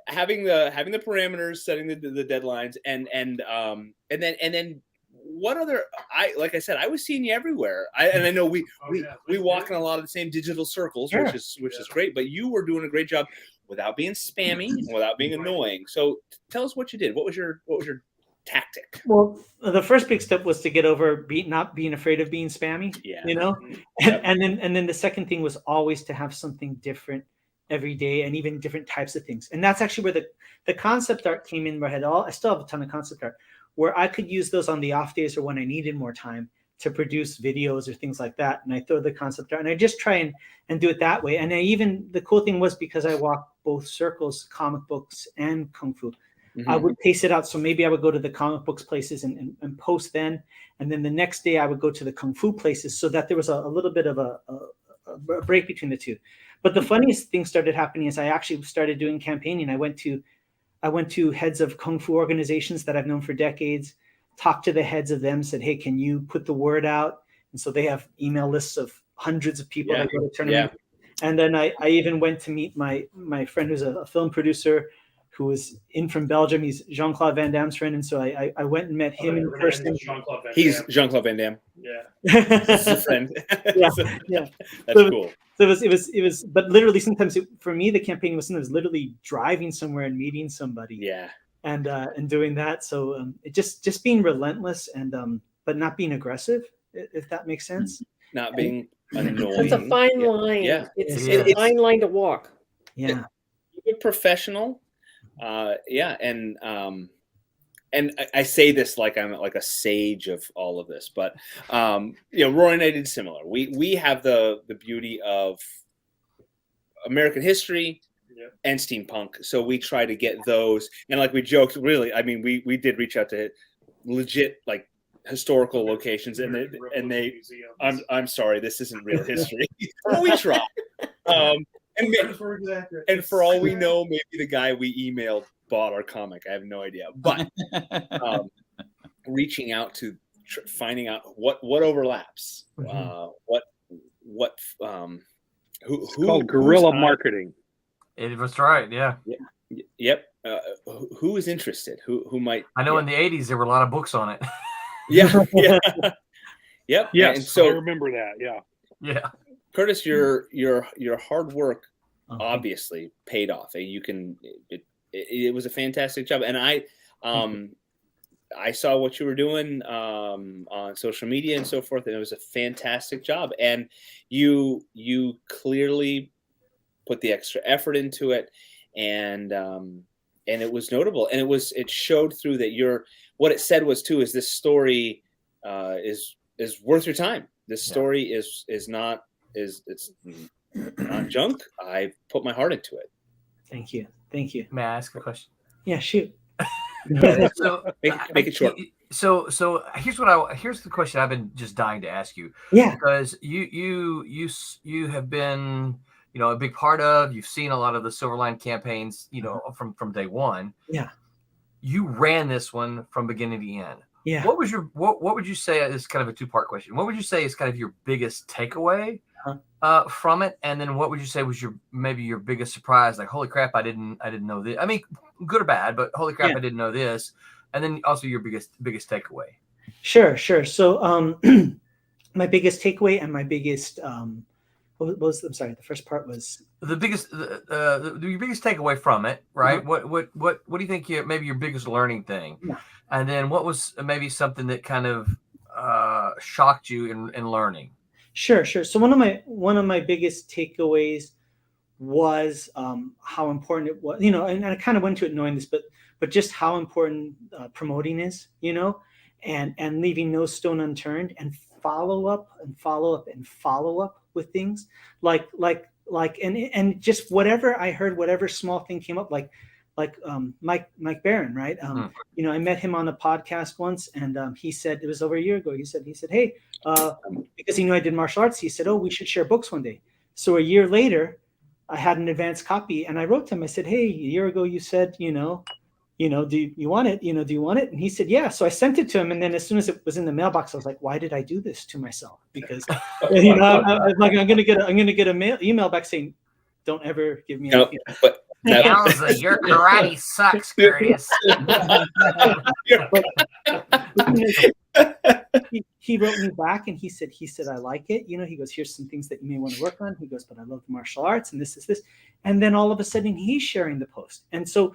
Having the parameters, setting the deadlines, and then what other? Like I said, I was seeing you everywhere. I know we walk in a lot of the same digital circles, Sure. which is great. But you were doing a great job without being spammy, and without being annoying. So tell us what you did. What was your tactic? Well, the first big step was to get over not being afraid of being spammy. Yeah. You know, and then the second thing was always to have something different every day, and even different types of things. And that's actually where the concept art came in. Where I still have a ton of concept art, where I could use those on the off days or when I needed more time to produce videos or things like that. And I throw the concept art, and I just try and do it that way. And the cool thing was, because I walk both circles, comic books and Kung Fu, I would pace it out. So maybe I would go to the comic books places and post then. And then the next day I would go to the Kung Fu places, so that there was a little bit of a break between the two. But the funniest thing started happening is I actually started doing campaigning. I went to heads of Kung Fu organizations that I've known for decades, talked to the heads of them, said, hey, can you put the word out? And so they have email lists of hundreds of people that go to tournaments. And then I even went to meet my friend who's a film producer, who was in from Belgium. He's Jean-Claude Van Damme's friend. And so I went and met him in person. He's Jean-Claude Van Damme. Yeah. He's a friend. Yeah. That's cool. So it was, but literally sometimes for me, the campaign was sometimes literally driving somewhere and meeting somebody. Yeah. And doing that. So it just being relentless and but not being aggressive, if that makes sense. Not being annoying. It's a fine line. Yeah. It's a fine line to walk. Yeah. You're professional. And I say this like I'm like a sage of all of this, but Roy and I did similar. We have the beauty of American history and steampunk, so we try to get those. And like we joked, really, I mean, we did reach out to legit like historical locations, and they I'm sorry, this isn't real history. Well, we try. And for all we know, maybe the guy we emailed bought our comic. I have no idea. But reaching out to finding out what overlaps, it's called guerrilla marketing. It was right. Yeah. Yep. Who is interested? Who might? I know in the 80s there were a lot of books on it. Yeah. Yep. Yes. And so I remember that. Yeah. Yeah. Curtis, your hard work obviously paid off, and you can. It was a fantastic job, and I saw what you were doing on social media and so forth, and it was a fantastic job. And you clearly put the extra effort into it, and it was notable, and it showed through that what it said was too is this story is worth your time. This story is not junk. I put my heart into it. Thank you. May I ask a question? Yeah, shoot. So make it short. So here's the question I've been just dying to ask you. Yeah. Because you have been a big part of. You've seen a lot of the Silverline campaigns. From day one. Yeah. You ran this one from beginning to end. Yeah. What would you say is kind of a two-part question? What would you say is kind of your biggest takeaway from it, and then what would you say was maybe your biggest surprise? Like, holy crap, I didn't know this. I mean, good or bad, but holy crap, I didn't know this. And then also your biggest takeaway. Sure. So my biggest takeaway and my biggest what was I'm sorry, the first part was the biggest your biggest takeaway from it, right? What do you think maybe your biggest learning thing? Yeah. And then what was maybe something that kind of shocked you in learning? Sure. So one of my biggest takeaways was how important it was, and I kind of went to it knowing this, but just how important promoting is, and leaving no stone unturned, and follow up with things like and just whatever I heard, whatever small thing came up, like Mike Barron, right? I met him on a podcast once, and he said, it was over a year ago. He said, hey, because he knew I did martial arts, he said, oh, we should share books one day. So a year later, I had an advanced copy, and I wrote to him. I said, hey, a year ago you said, do you want it? Do you want it? And he said, yeah. So I sent it to him, and then as soon as it was in the mailbox, I was like, why did I do this to myself? Because I'm gonna get an email back saying, don't ever give me. But Yowza, your karate sucks, Curtis. He wrote me back, and he said, I like it. He goes, here's some things that you may want to work on. He goes, but I love the martial arts, and this is this. And then all of a sudden he's sharing the post. And so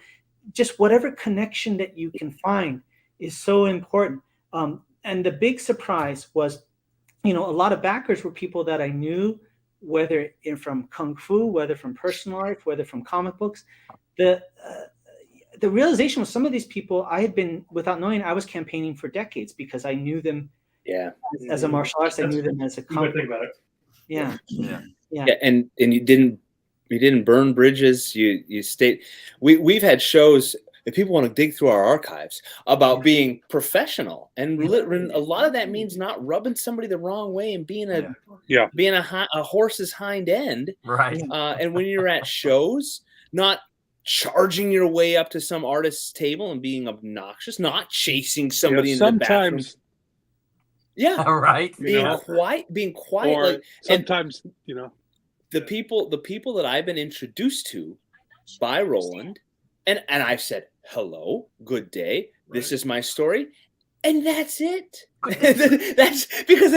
just whatever connection that you can find is so important. And the big surprise was, a lot of backers were people that I knew, whether from Kung Fu, whether from personal life, whether from comic books. The realization was some of these people I had been, without knowing, I was campaigning for decades because I knew them as a martial artist. I knew them as a comic book. Think about it. Yeah. And you didn't burn bridges. You stayed. We've had shows that people want to dig through our archives about being professional, and a lot of that means not rubbing somebody the wrong way and being a horse's hind end. Right. And when you're at shows, not charging your way up to some artist's table and being obnoxious, not chasing somebody in the bathroom. Yeah. Right. Being quiet. Or sometimes, the people that I've been introduced to by Roland, and I've said, hello, good day. This is my story. And that's it. That's because,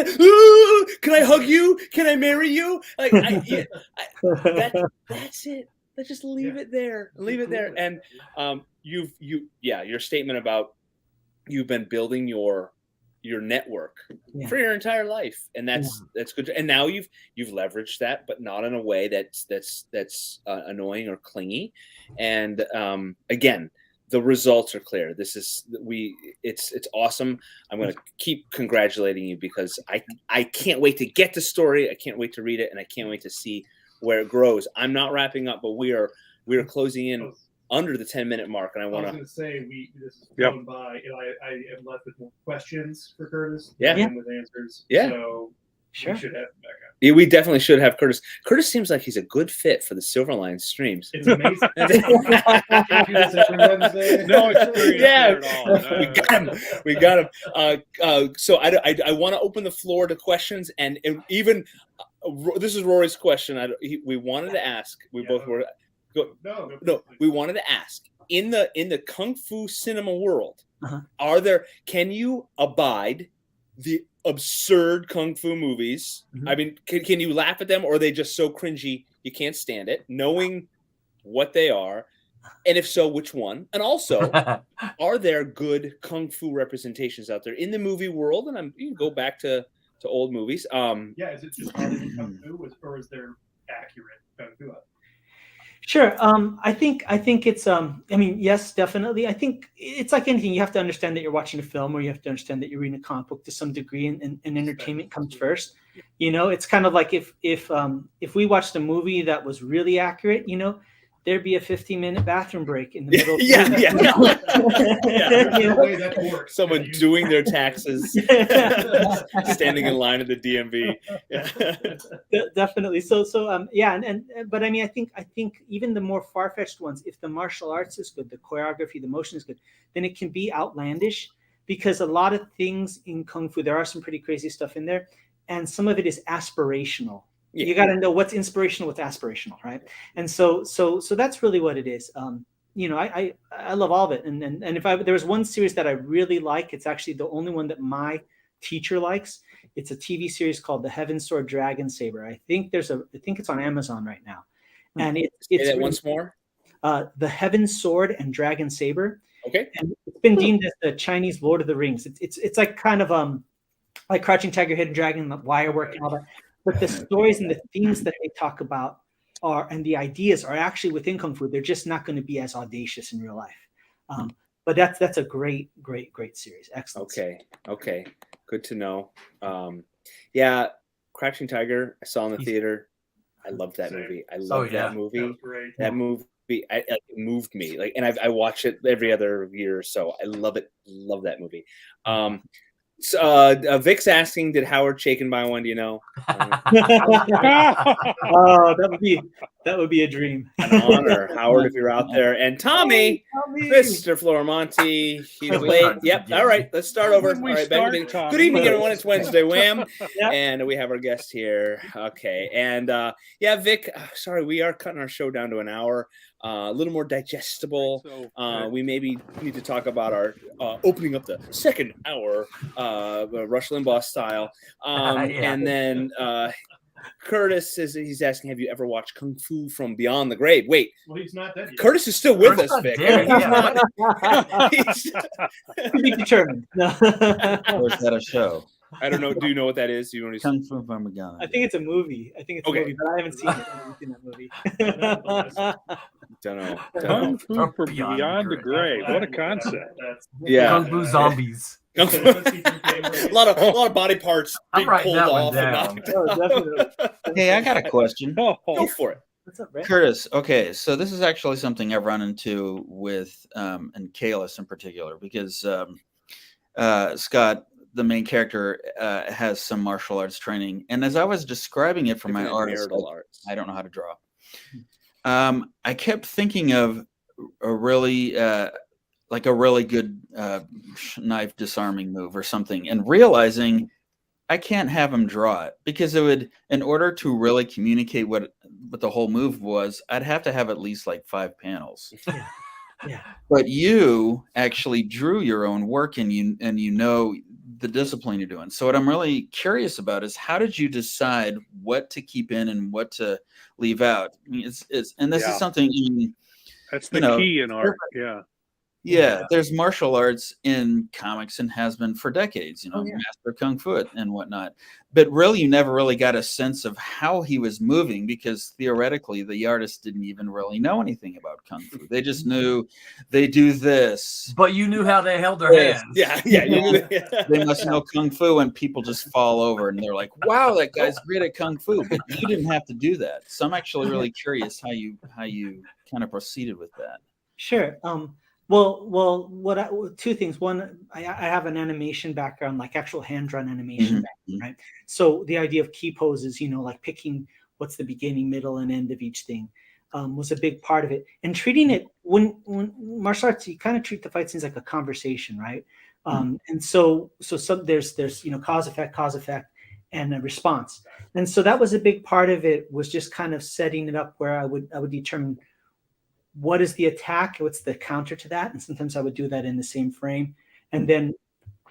can I hug you? Can I marry you? That's it. Let's just leave it there. Leave it there. And your statement about you've been building your network for your entire life, and that's good. And now you've leveraged that, but not in a way that's annoying or clingy. And again, the results are clear. It's awesome. I'm going to keep congratulating you because I can't wait to get the story. I can't wait to read it, and I can't wait to see where it grows. I'm not wrapping up, but we are closing in under the 10-minute mark, and I want to say this is going by, and I am left with more questions for Curtis. With answers. So sure, we should have him back up. Yeah, we definitely should have Curtis. Curtis seems like he's a good fit for the Silverline streams. It's amazing. No experience there at all. We got him. So I want to open the floor to questions, and even this is Rory's question. We wanted to ask. We both were. No. We wanted to ask in the Kung Fu cinema world. Can you abide the absurd Kung Fu movies? I mean, can you laugh at them, or are they just so cringy you can't stand it, knowing what they are? And if so, which one? And also, are there good Kung Fu representations out there in the movie world? And you can go back to old movies. Is it just Kung Fu, or is there accurate Kung Fu out there? Sure. I think it's, yes, definitely. I think it's like anything. You have to understand that you're watching a film, or you have to understand that you're reading a comic book to some degree, and entertainment comes first. It's kind of like if we watched a movie that was really accurate, there'd be a 15-minute bathroom break in the middle of the someone doing their taxes, standing in line at the DMV. Definitely. But I think even the more far-fetched ones, if the martial arts is good, the choreography, the motion is good, then it can be outlandish, because a lot of things in Kung Fu, there are some pretty crazy stuff in there, and some of it is aspirational. You got to know what's inspirational, what's aspirational, right? And so that's really what it is. I love all of it. And if there was one series that I really like, it's actually the only one that my teacher likes. It's a TV series called The Heaven Sword Dragon Saber. I think it's on Amazon right now, and it's Say that once more. The Heaven Sword and Dragon Saber. Okay. And it's been deemed as the Chinese Lord of the Rings. It's like kind of like Crouching Tiger, Hidden Dragon, the wire work and all that. But the stories and the themes that they talk about and the ideas are actually within Kung Fu. They're just not going to be as audacious in real life. But that's a great series. Excellent. Okay. Good to know. Yeah, Crouching Tiger, I saw in the theater. I loved that movie. I loved that movie. That movie, it moved me. Like, and I watch it every other year or so. I love it. Love that movie. So, Vic's asking, did Howard shaken by one? Do you know? Oh, that would be a dream. An honor, Howard, if you're out there. And Tommy, Mr. Florimonte, he's late. Yep. All right, let's start over. All right, good evening, everyone. It's Wednesday, Wham, and we have our guest here. Okay, and Vic. Sorry, we are cutting our show down to an hour. A little more digestible. We maybe need to talk about our opening up the second hour, Rush Limbaugh style. And then Curtis he's asking, have you ever watched Kung Fu from Beyond the Grave? Wait. Well, he's not dead yet. Curtis is still with us, Vic. He's determined. No. Or is that a show? I don't know. Do you know what that is? Do you want to? Kung Fu from Beyond. I think it's a movie. I think it's a movie, but I haven't seen it. I haven't seen that movie. Don't know. Kung Fu from Beyond the Grave. What a concept! Yeah. Kung Fu zombies. a lot of body parts being pulled off. Hey, I got a question. Go for it. What's up, Brett? Curtis, okay, so this is actually something I've run into with and Kalis in particular, because Scott, the main character, has some martial arts training, and as I was describing it for my artist, I don't know how to draw. I kept thinking of a really good knife disarming move or something, and realizing I can't have him draw it, because it would, in order to really communicate what the whole move was, I'd have to have at least like 5 panels. Yeah. But you actually drew your own work, and you know the discipline you're doing. So what I'm really curious about is, how did you decide what to keep in and what to leave out? I mean, this is something that's the key in art. Yeah, there's martial arts in comics and has been for decades, Master Kung Fu and whatnot. But really, you never really got a sense of how he was moving, because theoretically, the artist didn't even really know anything about Kung Fu. They just knew they do this. But you knew how they held their hands. Yeah. They must know Kung Fu, and people just fall over and they're like, wow, that guy's great at Kung Fu. But you didn't have to do that. So I'm actually really curious how you kind of proceeded with that. Sure. Well, two things. One, I have an animation background, like actual hand-drawn animation background, right? So the idea of key poses, like picking what's the beginning, middle, and end of each thing, was a big part of it. And treating it, when martial arts, you kind of treat the fight scenes like a conversation, right? And so there's cause effect, and a response. And so that was a big part of it, was just kind of setting it up where I would determine what is the attack, what's the counter to that, and sometimes I would do that in the same frame, and then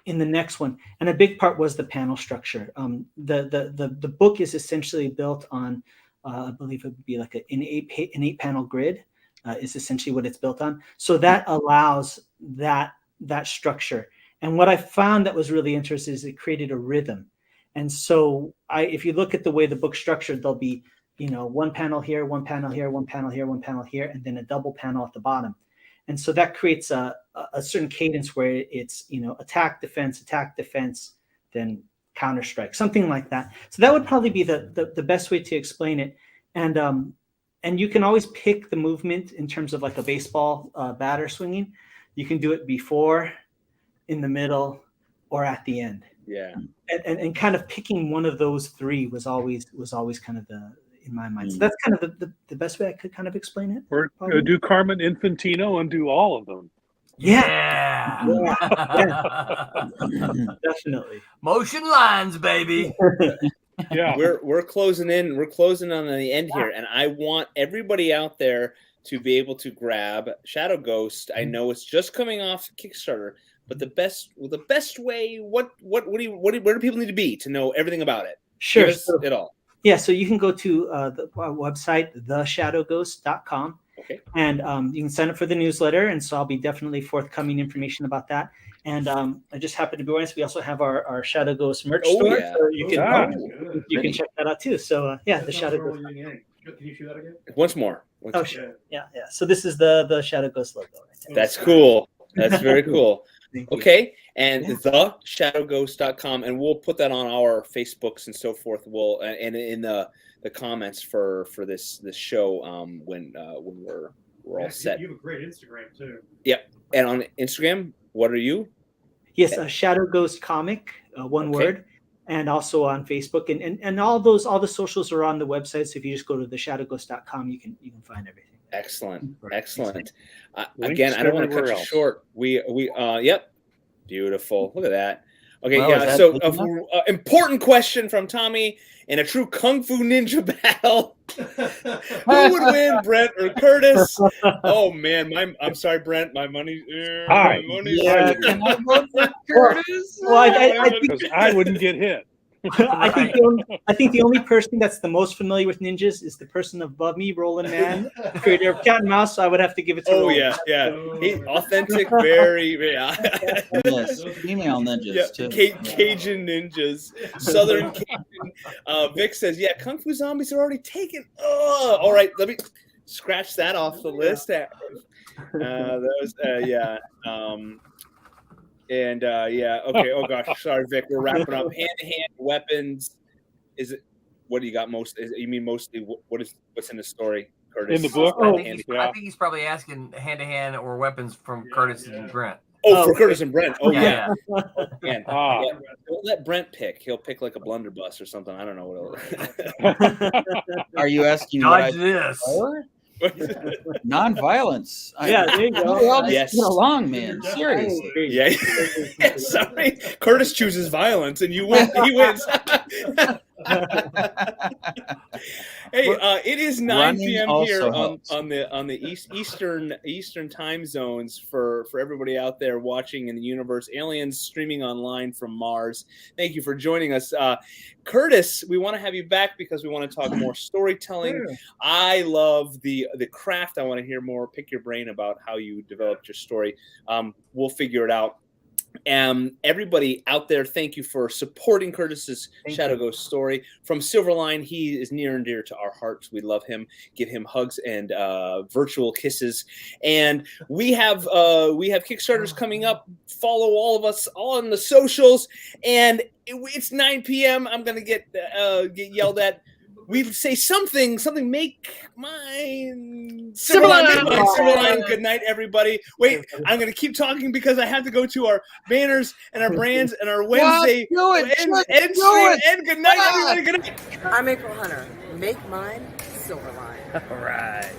in the next one. And a big part was the panel structure. The book is essentially built on, I believe it would be like an 8 panel grid, is essentially what it's built on. So that allows that structure. And what I found that was really interesting is it created a rhythm. And so if you look at the way the book's structured, there'll be one panel here, one panel here, one panel here, one panel here, and then a double panel at the bottom. And so that creates a certain cadence where it's, attack, defense, then counter strike, something like that. So that would probably be the best way to explain it. And you can always pick the movement in terms of like a baseball batter swinging. You can do it before, in the middle, or at the end. Yeah. And kind of picking one of those three was always kind of in my mind. So that's kind of the best way I could kind of explain it. Or do Carmen Infantino and do all of them. Yeah. Definitely. Motion lines, baby. Yeah. We're closing in. We're closing on the end here, and I want everybody out there to be able to grab Shadow Ghost. I know it's just coming off Kickstarter, but the best way. Where do people need to be to know everything about it? Sure. Give us it all. Yeah, so you can go to the website, theshadowghost.com. Okay. And you can sign up for the newsletter, and so I'll be definitely forthcoming information about that. And I just happen to be honest, we also have our Shadow Ghost merch store, so you can check that out too. So the Shadow Ghost. Can you show that again? Once more. Sure. Yeah. So this is the Shadow Ghost logo. Right? That's cool. That's very cool. Okay, and theshadowghost.com, and we'll put that on our Facebooks and so forth. We'll and in the comments for this show when we're all set. You have a great Instagram too. Yep, and on Instagram, what are you? Yes, Shadow Ghost Comic, one word, and also on Facebook, and all the socials are on the website. So if you just go to theshadowghost.com, you can find everything. Excellent. Again, I don't want to cut you short. Yep, beautiful. Look at that. Okay, well, so important question from Tommy: in a true Kung Fu Ninja battle, who would win, Brent or Curtis? Oh man, I'm sorry, Brent. My money. Hi. Can I vote for Curtis? Well, I think because I wouldn't get hit. I think the only person that's the most familiar with ninjas is the person above me, Roland Mann, creator of Cat and Mouse. So I would have to give it to. Oh Roland. yeah. Authentic, very Yes, female ninjas too. Cajun ninjas, Southern Cajun. Vic says, "Yeah, Kung Fu zombies are already taken." Oh, all right. Let me scratch that off the list. Okay. Oh gosh, sorry, Vic. We're wrapping up. Hand-to-hand weapons. Is it? What do you got most? You mean mostly? What's in the story, Curtis? In the book? I think he's probably asking hand-to-hand or weapons from Curtis and Brent. Oh, for Curtis and Brent. Oh yeah. Don't let Brent pick. He'll pick like a blunderbuss or something. I don't know what. Are you asking? Dodge this. Non-violence. There you go. We all just get along, man. Seriously. Yeah. Sorry, Curtis chooses violence, and you win. He wins. Hey, it is 9 p.m. here on the Eastern time zones for everybody out there watching in the universe. Aliens streaming online from Mars. Thank you for joining us, Curtis. We want to have you back because we want to talk more storytelling. Sure. I love the craft. I want to hear more. Pick your brain about how you developed your story. We'll figure it out. Everybody out there, thank you for supporting Curtis's Shadow Ghost story. From Silverline, he is near and dear to our hearts. We love him. Give him hugs and virtual kisses. And we have Kickstarters coming up. Follow all of us all on the socials. And it's 9 p.m. I'm gonna get yelled at. We say something. Make mine Silverline. Good night, everybody. Wait, I'm going to keep talking because I have to go to our banners and our brands and our Wednesday end stream. And good night, everybody. Good night. I'm April Hunter. Make mine Silverline. All right.